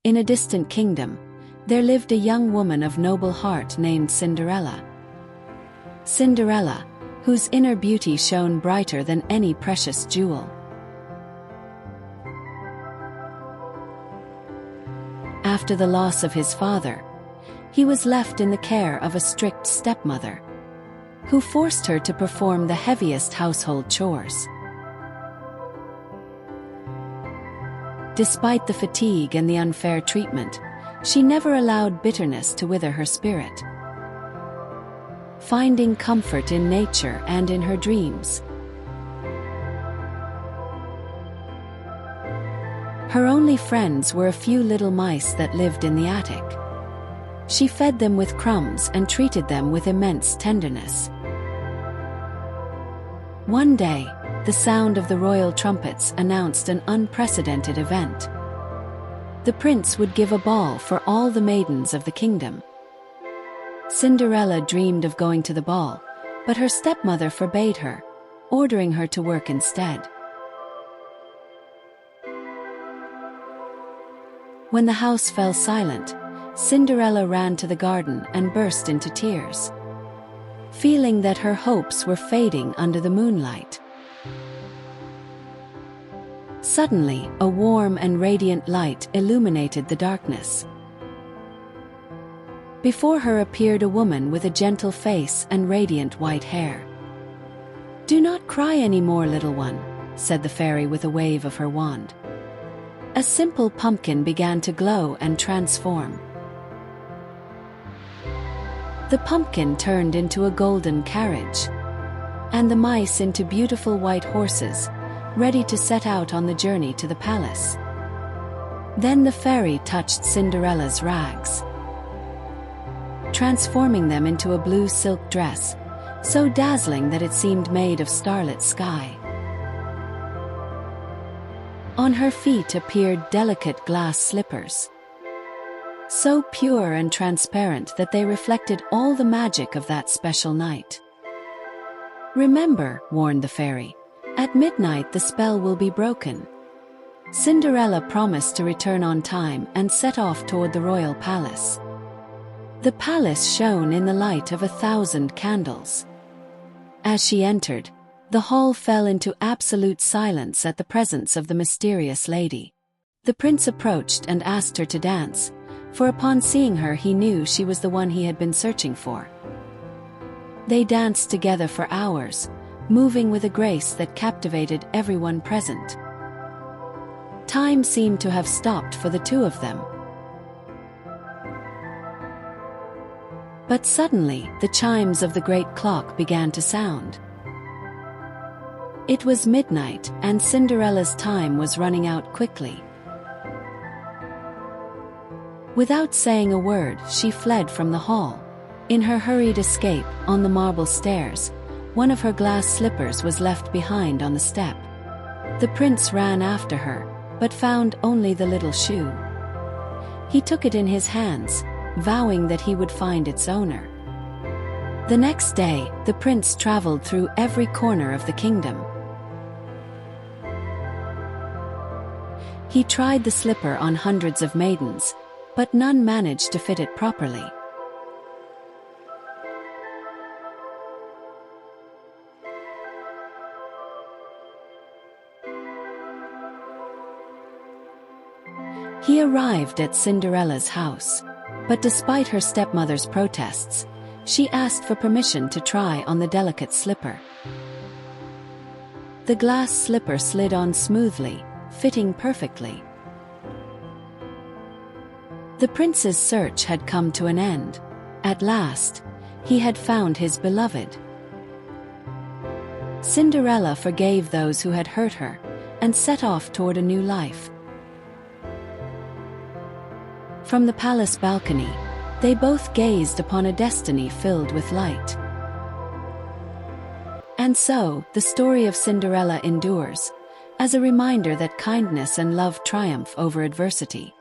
in a distant kingdom, there lived a young woman of noble heart named Cinderella. Cinderella, whose inner beauty shone brighter than any precious jewel. After the loss of his father, he was left in the care of a strict stepmother, who forced her to perform the heaviest household chores. Despite the fatigue and the unfair treatment, she never allowed bitterness to wither her spirit. Finding comfort in nature and in her dreams. Her only friends were a few little mice that lived in the attic. She fed them with crumbs and treated them with immense tenderness. One day, the sound of the royal trumpets announced an unprecedented event. The prince would give a ball for all the maidens of the kingdom. Cinderella dreamed of going to the ball, but her stepmother forbade her, ordering her to work instead. When the house fell silent, Cinderella ran to the garden and burst into tears, feeling that her hopes were fading under the moonlight. Suddenly, a warm and radiant light illuminated the darkness. Before her appeared a woman with a gentle face and radiant white hair. "Do not cry any more, little one," said the fairy with a wave of her wand. A simple pumpkin began to glow and transform. The pumpkin turned into a golden carriage, and the mice into beautiful white horses, ready to set out on the journey to the palace. Then the fairy touched Cinderella's rags, transforming them into a blue silk dress, so dazzling that it seemed made of starlit sky. On her feet appeared delicate glass slippers, so pure and transparent that they reflected all the magic of that special night. "Remember," warned the fairy, "at midnight the spell will be broken." Cinderella promised to return on time and set off toward the royal palace. The palace shone in the light of 1,000 candles. As she entered, the hall fell into absolute silence at the presence of the mysterious lady. The prince approached and asked her to dance, for upon seeing her he knew she was the one he had been searching for. They danced together for hours, moving with a grace that captivated everyone present. Time seemed to have stopped for the two of them. But suddenly, the chimes of the great clock began to sound. It was midnight, and Cinderella's time was running out quickly. Without saying a word, she fled from the hall. In her hurried escape, on the marble stairs, one of her glass slippers was left behind on the step. The prince ran after her, but found only the little shoe. He took it in his hands, vowing that he would find its owner. The next day, the prince traveled through every corner of the kingdom. He tried the slipper on hundreds of maidens, but none managed to fit it properly. He arrived at Cinderella's house, but despite her stepmother's protests, she asked for permission to try on the delicate slipper. The glass slipper slid on smoothly, fitting perfectly. The prince's search had come to an end. At last, he had found his beloved. Cinderella forgave those who had hurt her, and set off toward a new life. From the palace balcony, they both gazed upon a destiny filled with light. And so, the story of Cinderella endures, as a reminder that kindness and love triumph over adversity.